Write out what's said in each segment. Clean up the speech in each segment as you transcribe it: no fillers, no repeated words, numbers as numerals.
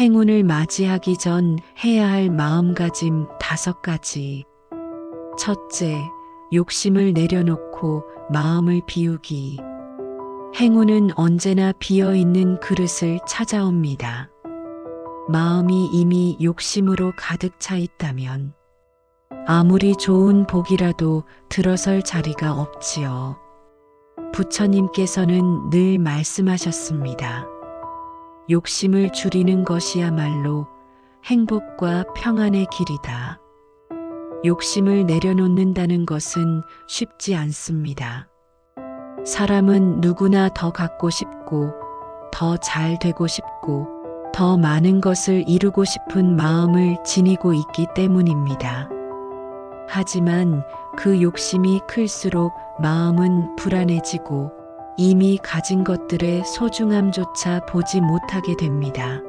행운을 맞이하기 전 해야 할 마음가짐 5가지. 첫째, 욕심을 내려놓고 마음을 비우기. 행운은 언제나 비어있는 그릇을 찾아옵니다. 마음이 이미 욕심으로 가득 차 있다면 아무리 좋은 복이라도 들어설 자리가 없지요. 부처님께서는 늘 말씀하셨습니다. 욕심을 줄이는 것이야말로 행복과 평안의 길이다. 욕심을 내려놓는다는 것은 쉽지 않습니다. 사람은 누구나 더 갖고 싶고, 더 잘 되고 싶고, 더 많은 것을 이루고 싶은 마음을 지니고 있기 때문입니다. 하지만 그 욕심이 클수록 마음은 불안해지고 이미 가진 것들의 소중함조차 보지 못하게 됩니다.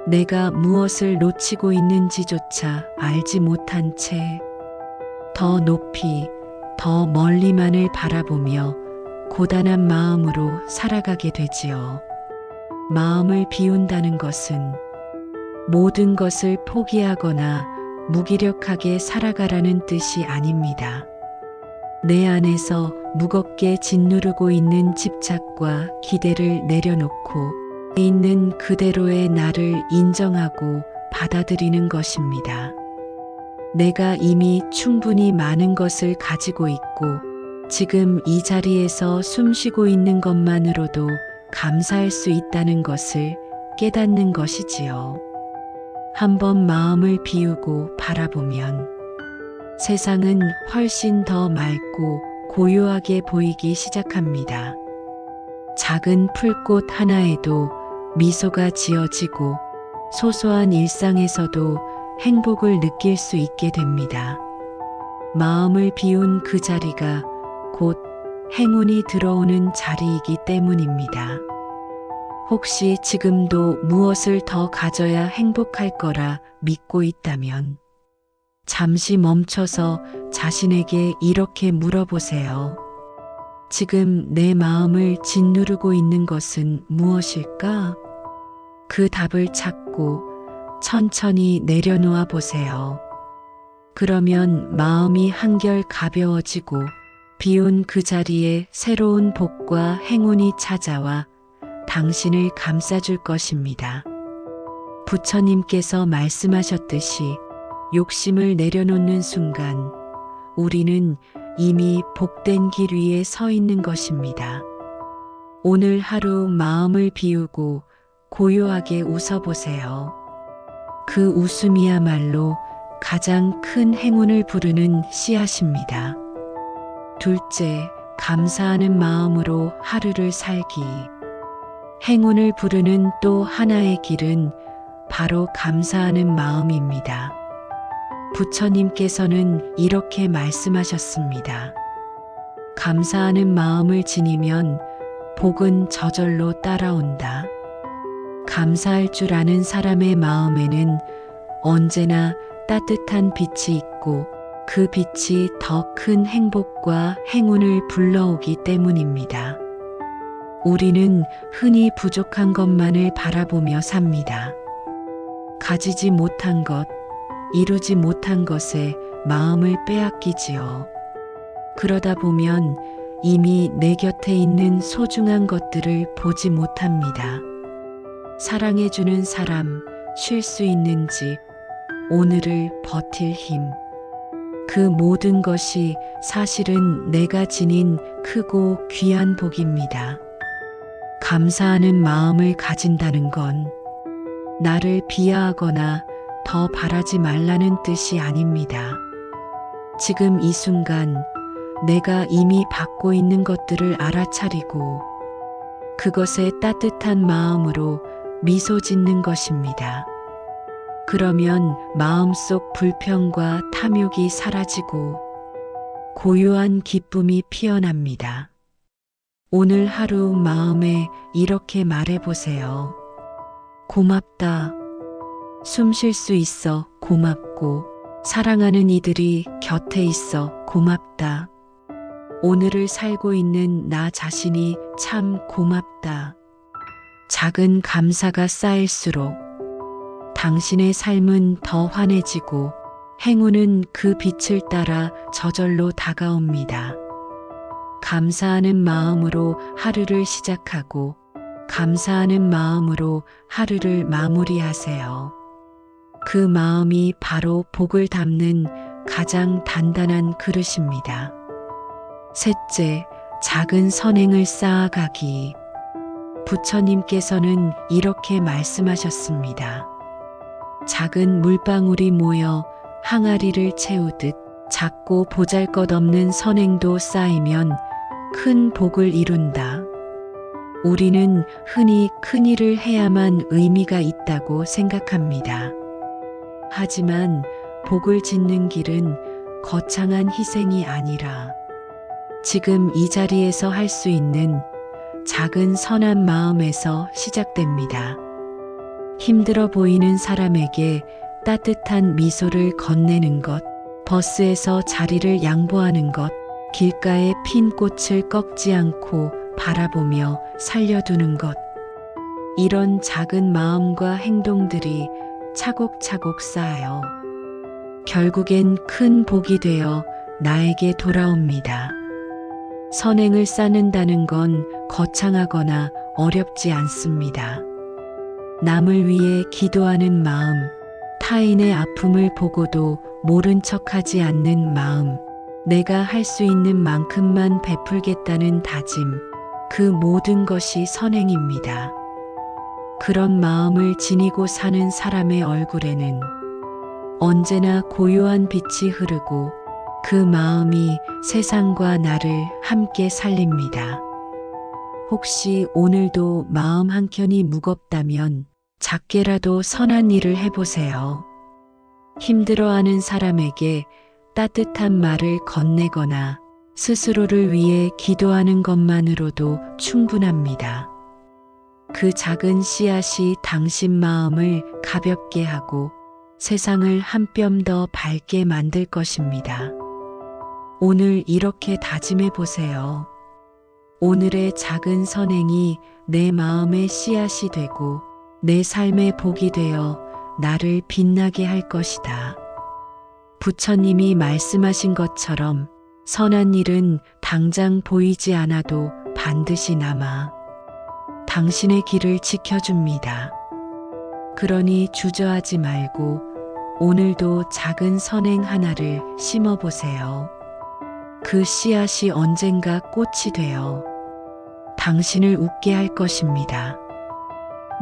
내가 무엇을 놓치고 있는지조차 알지 못한 채 더 높이, 더 멀리만을 바라보며 고단한 마음으로 살아가게 되지요. 마음을 비운다는 것은 모든 것을 포기하거나 무기력하게 살아가라는 뜻이 아닙니다. 내 안에서 무겁게 짓누르고 있는 집착과 기대를 내려놓고 있는 그대로의 나를 인정하고 받아들이는 것입니다. 내가 이미 충분히 많은 것을 가지고 있고 지금 이 자리에서 숨쉬고 있는 것만으로도 감사할 수 있다는 것을 깨닫는 것이지요. 한번 마음을 비우고 바라보면 세상은 훨씬 더 맑고 고요하게 보이기 시작합니다. 작은 풀꽃 하나에도 미소가 지어지고 소소한 일상에서도 행복을 느낄 수 있게 됩니다. 마음을 비운 그 자리가 곧 행운이 들어오는 자리이기 때문입니다. 혹시 지금도 무엇을 더 가져야 행복할 거라 믿고 있다면 잠시 멈춰서 자신에게 이렇게 물어보세요. 지금 내 마음을 짓누르고 있는 것은 무엇일까? 그 답을 찾고 천천히 내려놓아 보세요. 그러면 마음이 한결 가벼워지고 비운 그 자리에 새로운 복과 행운이 찾아와 당신을 감싸줄 것입니다. 부처님께서 말씀하셨듯이 욕심을 내려놓는 순간 우리는 이미 복된 길 위에 서 있는 것입니다. 오늘 하루 마음을 비우고 고요하게 웃어보세요. 그 웃음이야말로 가장 큰 행운을 부르는 씨앗입니다. 둘째, 감사하는 마음으로 하루를 살기. 행운을 부르는 또 하나의 길은 바로 감사하는 마음입니다. 부처님께서는 이렇게 말씀하셨습니다. 감사하는 마음을 지니면 복은 저절로 따라온다. 감사할 줄 아는 사람의 마음에는 언제나 따뜻한 빛이 있고 그 빛이 더 큰 행복과 행운을 불러오기 때문입니다. 우리는 흔히 부족한 것만을 바라보며 삽니다. 가지지 못한 것, 이루지 못한 것에 마음을 빼앗기지요. 그러다 보면 이미 내 곁에 있는 소중한 것들을 보지 못합니다. 사랑해주는 사람, 쉴 수 있는 집, 오늘을 버틸 힘. 그 모든 것이 사실은 내가 지닌 크고 귀한 복입니다. 감사하는 마음을 가진다는 건 나를 비하하거나 더 바라지 말라는 뜻이 아닙니다. 지금 이 순간 내가 이미 받고 있는 것들을 알아차리고 그것에 따뜻한 마음으로 미소 짓는 것입니다. 그러면 마음속 불평과 탐욕이 사라지고 고요한 기쁨이 피어납니다. 오늘 하루 마음에 이렇게 말해보세요. 고맙다. 숨 쉴 수 있어 고맙고 사랑하는 이들이 곁에 있어 고맙다. 오늘을 살고 있는 나 자신이 참 고맙다. 작은 감사가 쌓일수록 당신의 삶은 더 환해지고 행운은 그 빛을 따라 저절로 다가옵니다. 감사하는 마음으로 하루를 시작하고 감사하는 마음으로 하루를 마무리하세요. 그 마음이 바로 복을 담는 가장 단단한 그릇입니다. 셋째, 작은 선행을 쌓아가기. 부처님께서는 이렇게 말씀하셨습니다. 작은 물방울이 모여 항아리를 채우듯 작고 보잘것없는 선행도 쌓이면 큰 복을 이룬다. 우리는 흔히 큰 일을 해야만 의미가 있다고 생각합니다. 하지만 복을 짓는 길은 거창한 희생이 아니라 지금 이 자리에서 할 수 있는 작은 선한 마음에서 시작됩니다. 힘들어 보이는 사람에게 따뜻한 미소를 건네는 것, 버스에서 자리를 양보하는 것, 길가에 핀 꽃을 꺾지 않고 바라보며 살려두는 것. 이런 작은 마음과 행동들이 차곡차곡 쌓여 결국엔 큰 복이 되어 나에게 돌아옵니다. 선행을 쌓는다는 건 거창하거나 어렵지 않습니다. 남을 위해 기도하는 마음, 타인의 아픔을 보고도 모른 척하지 않는 마음, 내가 할 수 있는 만큼만 베풀겠다는 다짐, 그 모든 것이 선행입니다. 그런 마음을 지니고 사는 사람의 얼굴에는 언제나 고요한 빛이 흐르고 그 마음이 세상과 나를 함께 살립니다. 혹시 오늘도 마음 한켠이 무겁다면 작게라도 선한 일을 해보세요. 힘들어하는 사람에게 따뜻한 말을 건네거나 스스로를 위해 기도하는 것만으로도 충분합니다. 그 작은 씨앗이 당신 마음을 가볍게 하고 세상을 한 뼘 더 밝게 만들 것입니다. 오늘 이렇게 다짐해 보세요. 오늘의 작은 선행이 내 마음의 씨앗이 되고 내 삶의 복이 되어 나를 빛나게 할 것이다. 부처님이 말씀하신 것처럼 선한 일은 당장 보이지 않아도 반드시 남아 당신의 길을 지켜줍니다. 그러니 주저하지 말고 오늘도 작은 선행 하나를 심어보세요. 그 씨앗이 언젠가 꽃이 되어 당신을 웃게 할 것입니다.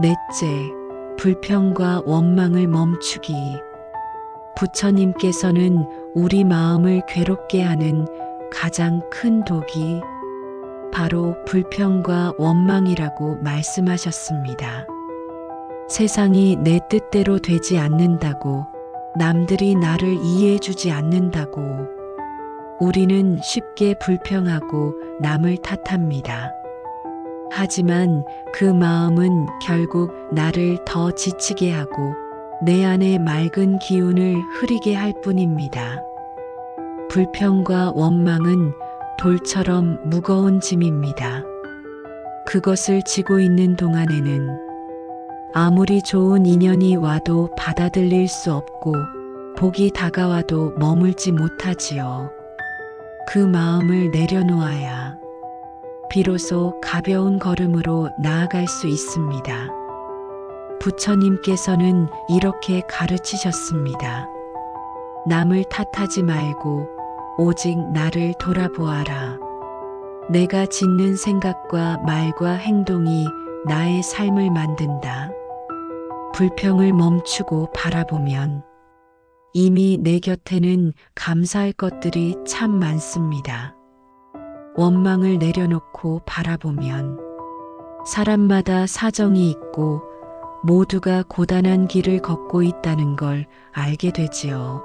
넷째, 불평과 원망을 멈추기. 부처님께서는 우리 마음을 괴롭게 하는 가장 큰 독이 바로 불평과 원망이라고 말씀하셨습니다. 세상이 내 뜻대로 되지 않는다고, 남들이 나를 이해해주지 않는다고, 우리는 쉽게 불평하고 남을 탓합니다. 하지만 그 마음은 결국 나를 더 지치게 하고 내 안의 맑은 기운을 흐리게 할 뿐입니다. 불평과 원망은 돌처럼 무거운 짐입니다. 그것을 지고 있는 동안에는 아무리 좋은 인연이 와도 받아들일 수 없고 복이 다가와도 머물지 못하지요. 그 마음을 내려놓아야 비로소 가벼운 걸음으로 나아갈 수 있습니다. 부처님께서는 이렇게 가르치셨습니다. 남을 탓하지 말고 오직 나를 돌아보아라. 내가 짓는 생각과 말과 행동이 나의 삶을 만든다. 불평을 멈추고 바라보면 이미 내 곁에는 감사할 것들이 참 많습니다. 원망을 내려놓고 바라보면 사람마다 사정이 있고 모두가 고단한 길을 걷고 있다는 걸 알게 되지요.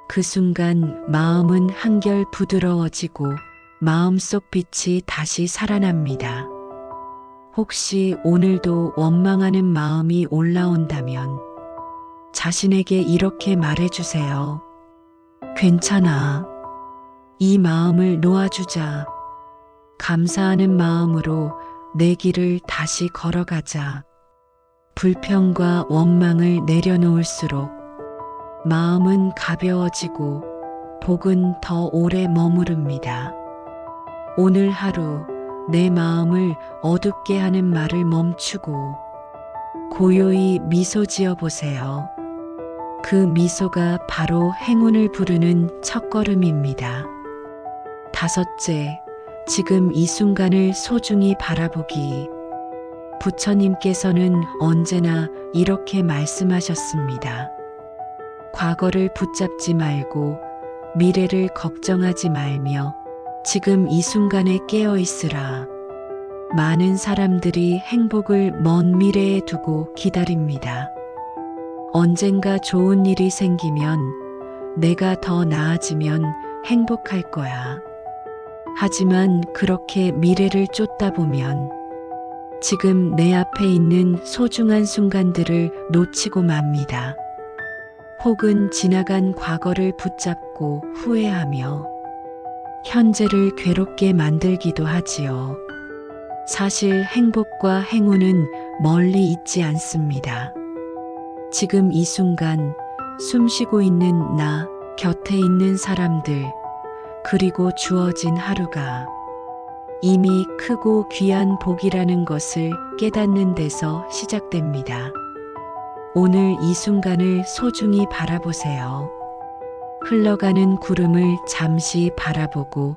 그 순간 마음은 한결 부드러워지고 마음속 빛이 다시 살아납니다. 혹시 오늘도 원망하는 마음이 올라온다면 자신에게 이렇게 말해주세요. 괜찮아. 이 마음을 놓아주자. 감사하는 마음으로 내 길을 다시 걸어가자. 불평과 원망을 내려놓을수록 마음은 가벼워지고 복은 더 오래 머무릅니다. 오늘 하루 내 마음을 어둡게 하는 말을 멈추고 고요히 미소 지어 보세요. 그 미소가 바로 행운을 부르는 첫걸음입니다. 다섯째, 지금 이 순간을 소중히 바라보기. 부처님께서는 언제나 이렇게 말씀하셨습니다. 과거를 붙잡지 말고 미래를 걱정하지 말며 지금 이 순간에 깨어 있으라. 많은 사람들이 행복을 먼 미래에 두고 기다립니다. 언젠가 좋은 일이 생기면 내가 더 나아지면 행복할 거야. 하지만 그렇게 미래를 쫓다 보면 지금 내 앞에 있는 소중한 순간들을 놓치고 맙니다. 혹은 지나간 과거를 붙잡고 후회하며 현재를 괴롭게 만들기도 하지요. 사실 행복과 행운은 멀리 있지 않습니다. 지금 이 순간 숨 쉬고 있는 나, 곁에 있는 사람들, 그리고 주어진 하루가 이미 크고 귀한 복이라는 것을 깨닫는 데서 시작됩니다. 오늘 이 순간을 소중히 바라보세요. 흘러가는 구름을 잠시 바라보고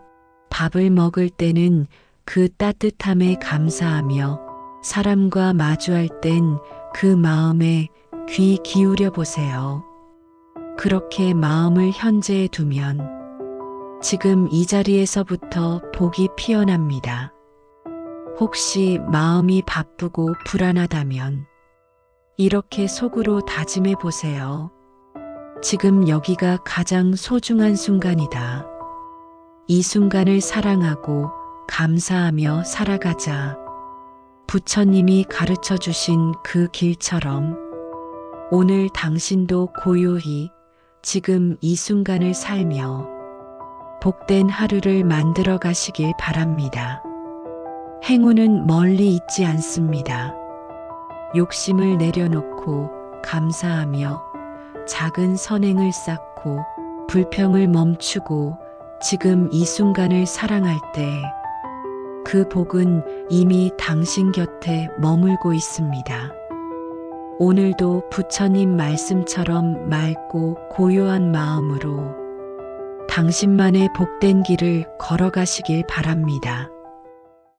밥을 먹을 때는 그 따뜻함에 감사하며 사람과 마주할 땐 그 마음에 귀 기울여 보세요. 그렇게 마음을 현재에 두면 지금 이 자리에서부터 복이 피어납니다. 혹시 마음이 바쁘고 불안하다면 이렇게 속으로 다짐해 보세요. 지금 여기가 가장 소중한 순간이다. 이 순간을 사랑하고 감사하며 살아가자. 부처님이 가르쳐 주신 그 길처럼 오늘 당신도 고요히 지금 이 순간을 살며 복된 하루를 만들어 가시길 바랍니다. 행운은 멀리 있지 않습니다. 욕심을 내려놓고 감사하며 작은 선행을 쌓고 불평을 멈추고 지금 이 순간을 사랑할 때 그 복은 이미 당신 곁에 머물고 있습니다. 오늘도 부처님 말씀처럼 맑고 고요한 마음으로 당신만의 복된 길을 걸어가시길 바랍니다.